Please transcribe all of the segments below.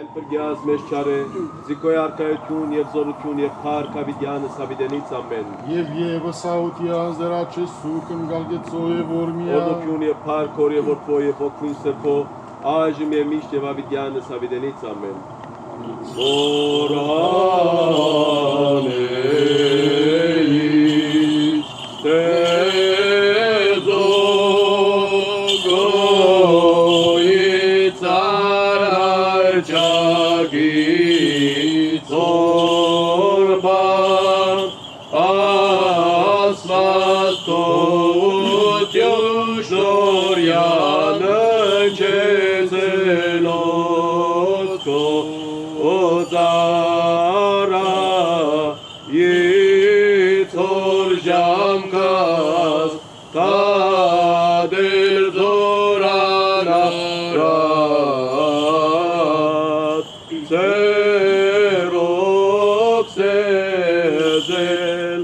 Այլ բրգյազ մեզ չարե, զիկոյ արկայություն և զորություն և փառք ավիդյանս ավիդենից ամեն։ Եվ Եվս աուտյան զրաչեսու կնգալգեցո և որմիա։ Օդություն և փառք հոր և որդվո և ոգվին սրբո, այժմ և միշտ և ավիդյանս ավիդենից ամեն։ Որանեիս տեզոգոյից արարջագից օրբան ասվածտություն շորյանը չեզելոց քո օծարա իցոր ժամկաս տադեր զորանարատ ծերոք սեզել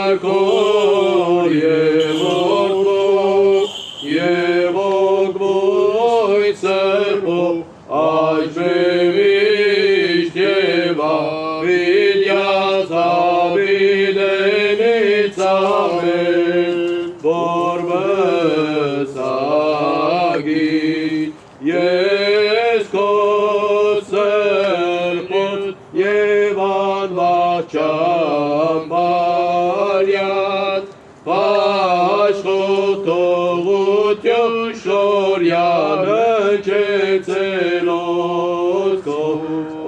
պարկոր և որդով և ոգվոյ սրբով այժմեմիշտ և ավիդյաց ավիդենից ամեն որ վսագի ես քո սրբոտ և անվաճ ճամբարյաց աշխատողություն շորյանը չեցելոց քո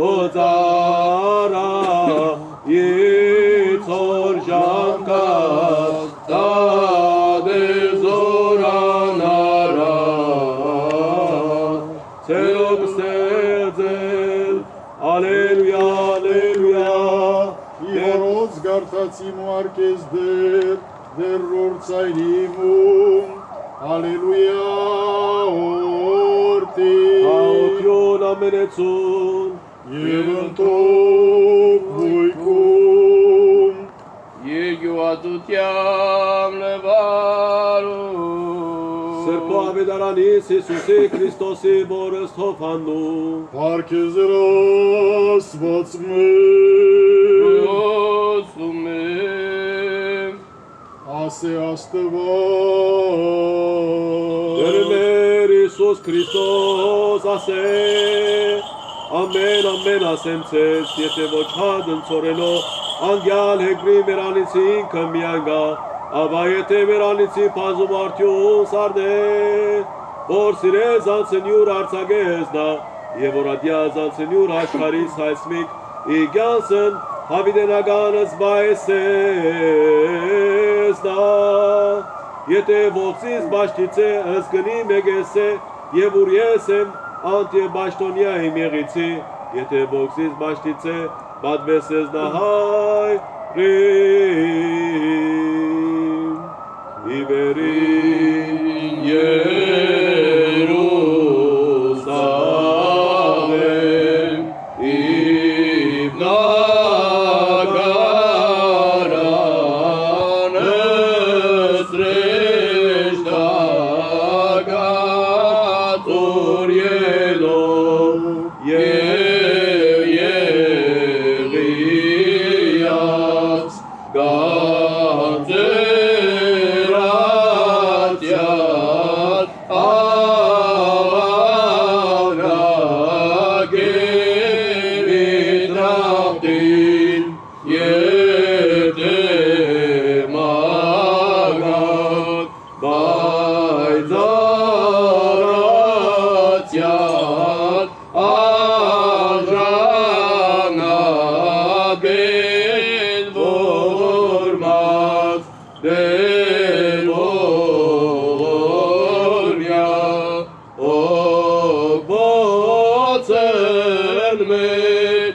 օծարա իցոր ժամկաս տադեր զորանարատ ծերոք ստեղծել ալելույա ալելույա Իորոց գարտացիմ ու արկես դեր ռորցայրիմում Ալելույա օրտի Հաոտյոն ամենեցուն և ընտոք հույքում Եգյուատությամ լվարում Սրբո ավետարանից Հիսուսի Քրիստոսի որս թոփանու Պարքեզրասված Ոսում եմ ասե աստված Դերմեր Հիսուս Քրիստոս ասե Ամեն ամեն ասեմ ցես եթե ոչ հադ ընծորելով անգյալ հեգրի մերանիցի ինքը միայն գա Աբա եթե մերանիցի պազում արդյուն սարդե որ սիրես անցնյուր արցագես նա և որ ադյազ անցնյուր աշխարիս հայսմիկ իգյանսն հավիդենականս բայսես նա Եթե ողցիս բաշտիցե ըսգնի մեգեսե և ուր ես եմ անտ և բաշտոնյա իմ եղիցի Եթե ողցիս բաշտիցե բադվեսես նահայ ռիմ Իբերին Երուսաղեմ իբնագարանս ռեշտագատոր ելով և եղիած գանձերատյալ ավանագերի տրապտին ետեմագակ բայձարացյալ աժանագել որմած դելորյա ոգբոցեն մեր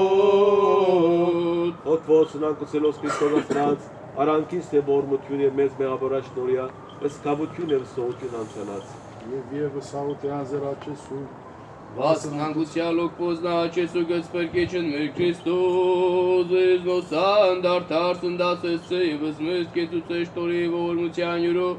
նջեցելոտ Ոտվոց նանկուսելոս Քրիստոսը սրանց արանքից թե որմություն և մեզ մեղավորած շնորհյա ըսկավություն և սողություն անցանած Եվ Եվս աուտյան զրաչեսու Vasnangusjalog poznačes ugas perkečen mir Kristus, iznosan dar tarsın da sesse, vızmız ketu seştori volmuçan yuru,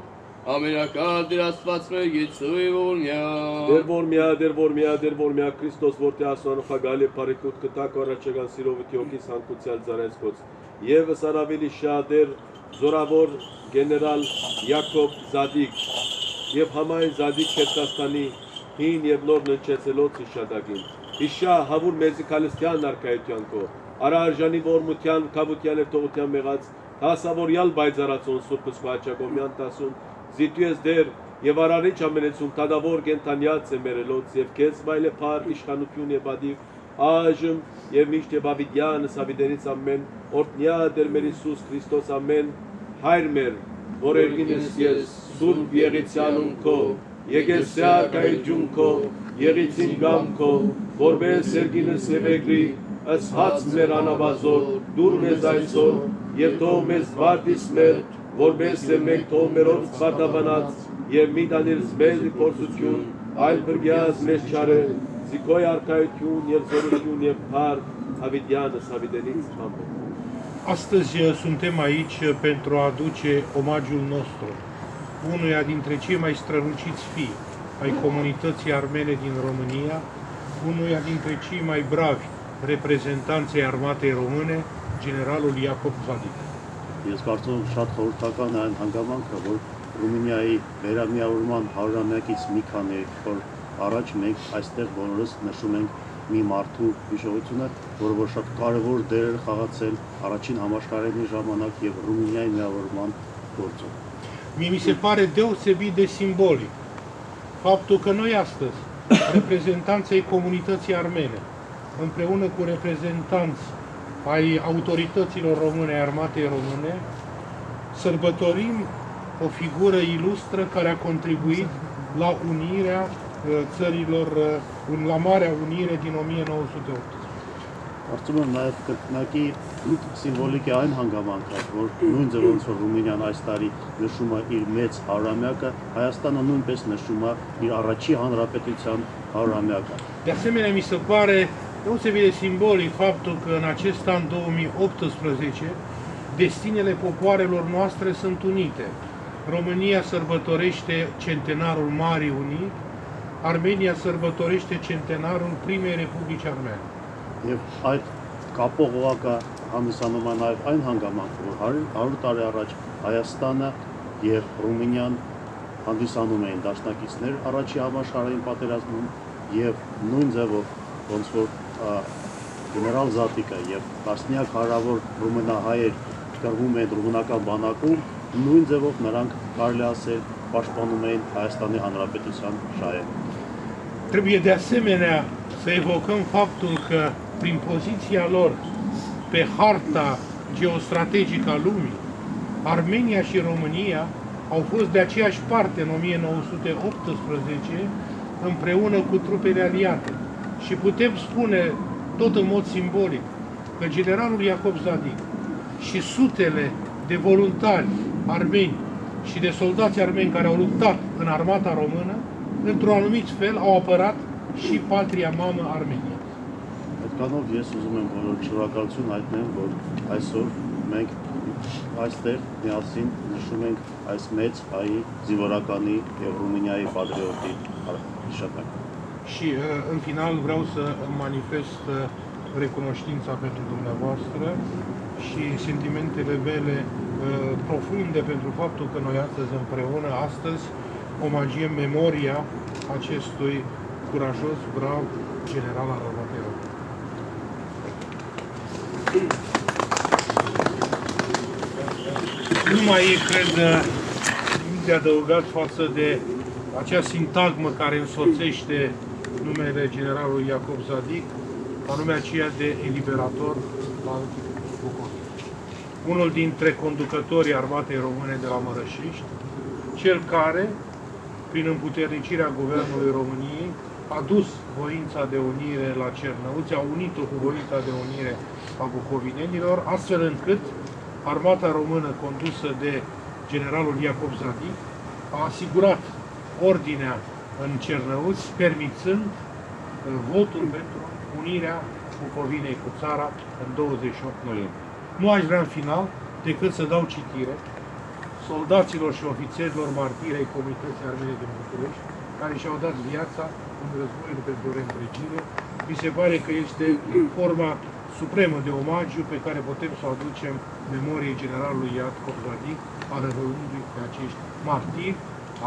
ամենակարգ Աստված մեր գիծույ ողնյա։ Դեր որմյա, Քրիստոս որտե ասանոխագալ է բարեկոտ կտակ առաջական սիրով թիոքիս հանկուցյալ ծարեցկոց։ Եվս արավելի շատեր զորավոր գեներալ Յակոբ Զադիկ եւ համայն Զադիկ Քերկաստանի հին եւ նոր ննչեցելոց իշադագին։ Իշա հավուր մեզի քալստյան արքայության կո։ Արարժանի ворմության, կավության եւ տողության մեղած հասավորյալ բայձարացուն Սուրբ Սփաչակոմյան տասուն զիտուես դեր եւ արարիչ ամենեցուն տադավոր գենտանյաց է մերելոց եւ քեզ վայլե փար իշխանություն եւ ադիվ այժմ եւ միշտ եւ ավիդյան սավիդենից ամեն օրտնյա դեր մեր Հիսուս Քրիստոս ամեն հայր մեր որ երգինես ես Սուրբ եղեցյանուն քո եկեսյա կայջուն քո եղիցին գամ քո որպես երգինես եվեգրի ըսհաց մեր անավազոր դուր մեզ այսօր եւ թող մեզ վարտիս մեր որպես մենք թող մերոց վարտաբանած եւ մի դանիրս մեզ փորձություն այլ բրգյաս մեզ չարը զիքոյ արքայություն եւ զորություն եւ փառք Avidiană Savidenins. Amen. Astăzi suntem aici pentru a aduce omagiul nostru unuia dintre cei mai străluciți fii ai comunității armene din România, unuia dintre cei mai bravi reprezentanți ai armatei române, generalul Iacob Zadig. Ես կարծում եմ շատ խորհրդական է այն հանգամանքը, որ Ռումինիայի վերամիավորման 100-ամյակից մի քանի օր առաջ մենք այստեղ բոլորս նշում ենք մի մարդու հիշողությունը, որը շատ կարևոր դեր էր խաղացել առաջին համաշխարհային ժամանակ եւ Ռումինիայի միավորման գործում։ Mie mi se pare deosebit de simbolic faptul că noi astăzi, reprezentanții ai comunității armene, împreună cu reprezentanți ai autorităților române, ai armatei române, sărbătorim o figură ilustră care a contribuit la unirea țărilor, la Marea Unire din 1908. Կարծում եմ նաև կրկնակի սիմվոլիկ է այն հանգամանքը, որ նույն ձև ոնց որ Ռումինիան այս տարի նշում է իր մեծ 100-ամյակը, Հայաստանը նույնպես նշում է իր առաջի հանրապետության 100-ամյակը։ De asemenea, mi se pare deosebit de simbolic faptul că în acest an 2018 destinele popoarelor noastre sunt unite. România sărbătorește centenarul Marii Uniri, Armenia sărbătorește centenarul primei Republici Armene. Եվ այդ կապող օղակը հանդիսանում է նաև այն հանգամանքը, որ 100 տարի առաջ Հայաստանը եւ Ռումինիան հանդիսանում էին դաշնակիցներ առաջի համաշխարհային պատերազմում եւ նույն ձևով ոնց որ գեներալ Զատիկը եւ տասնյակ հարավոր ռումինահայեր կրվում են ռումինական բանակում, նույն ձևով նրանք կարելի ասել պաշտպանում էին Հայաստանի Հանրապետության շահերը։ Trebuie de asemenea să evocăm faptul că prin poziția lor pe harta geostrategică a lumii, Armenia și România au fost de aceeași parte în 1918 împreună cu trupele aliate. Și putem spune, tot în mod simbolic, că generalul Iacob Zadig și sutele de voluntari armeni și de soldați armeni care au luptat în armata română, într-un anumit fel au apărat și patria mamă Armenia. Այդքանով ես ուզում եմ բոլոր շնորհակալություն հայտնեմ, որ այսօր մենք այստեղ միասին նշում ենք այս մեծ հայի զինվորականի եւ Ռումինիայի պատրիոտի հիշատակը։ Și în final vreau să îmi manifest recunoștința pentru dumneavoastră și sentimentele mele profunde pentru faptul că noi împreună astăzi omagiem memoria acestui curajos, brav general al armatei române. Nu mai e, cred, nimic de adăugat față de acea sintagmă care însoțește numele generalului Iacob Zadig, anume aceea de eliberator al Bucovine. Unul dintre conducătorii armatei române de la Mărășiști, cel care, prin împuternicirea Guvernului României, a dus voința de unire la Cernăuți, a unit-o cu voința de unire a bucovinenilor, astfel încât armata română condusă de generalul Iacob Zadig a asigurat ordinea în Cernăuți, permițând votul pentru unirea Bucovinei cu țara în 28 noiembrie. Nu aș vrea în final decât să dau citire, soldaților și ofițerilor martiri ai Comunității Armene din București, care și-au dat viața în războiul pentru întregire. Mi se pare că este forma supremă de omagiu pe care putem să o aducem memoriei generalului Iacov Zadig, alăturându-i pe acești martiri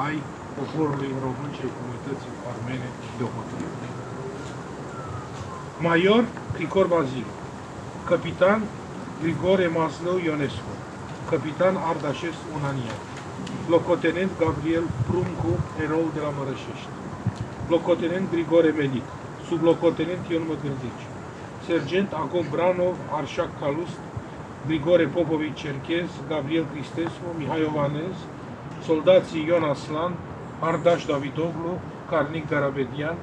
ai poporului român și ai comunității armene deopotrivă. Major Grigor Bazilu, capitan Grigore Maslău Ionescu, capitan Ardașes Unanian, locotenent Gabriel Pruncu, erou de la Mărășești, locotenent Grigore Melic, sublocotenent Ion Măgânzici, sergent Agop Branov, Arșac Calust, Grigore Popovici Cerchez, Gabriel Cristescu, Mihai Ovanez, soldații Ion Aslan, Ardaș Davidoglu, Carnic Garabedian,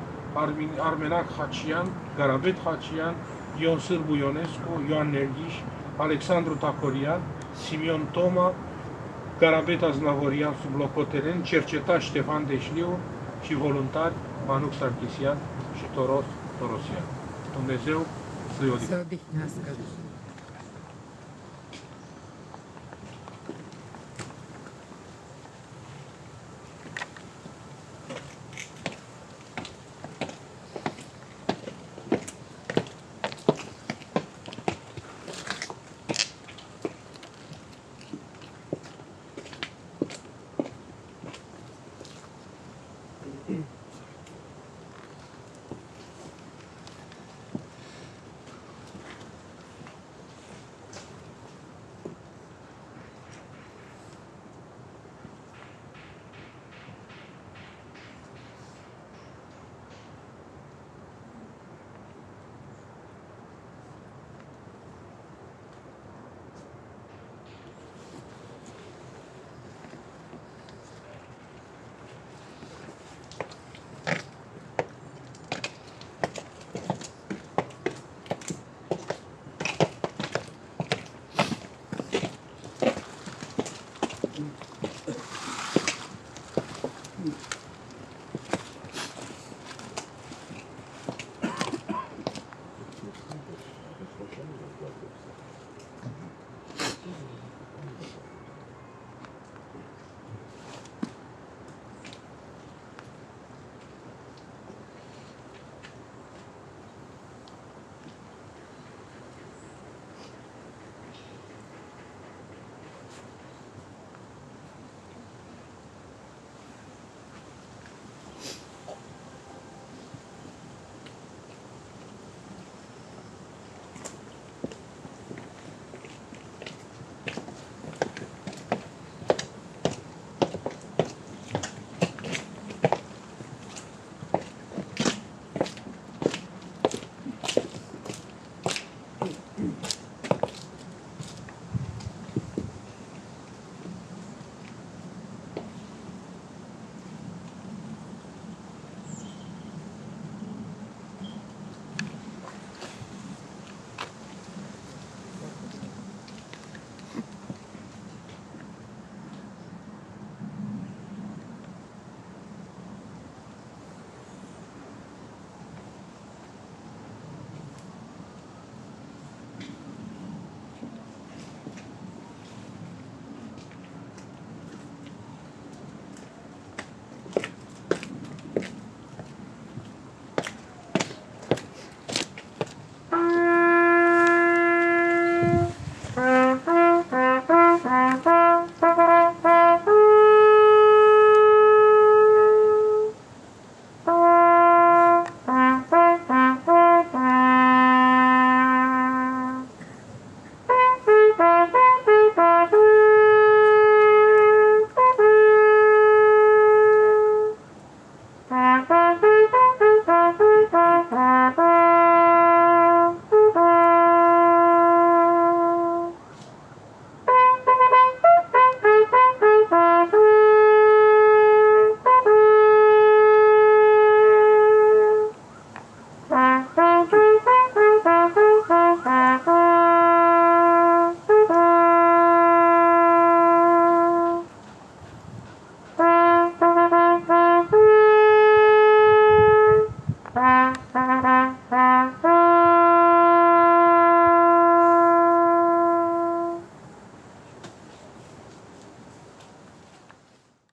Armenac Hacian, Garabet Hacian, Ion Sârbu Ionescu, Ioan Nerghiș, Alexandru Tacorian, Simion Toma, Garabet Aznavorian, sublocotenent, cercetat Ștefan Deșliu și voluntari Manuc Sarkisian și Toros Torosian. Dumnezeu să-i odihnească. Să odihnească. Mm-hmm.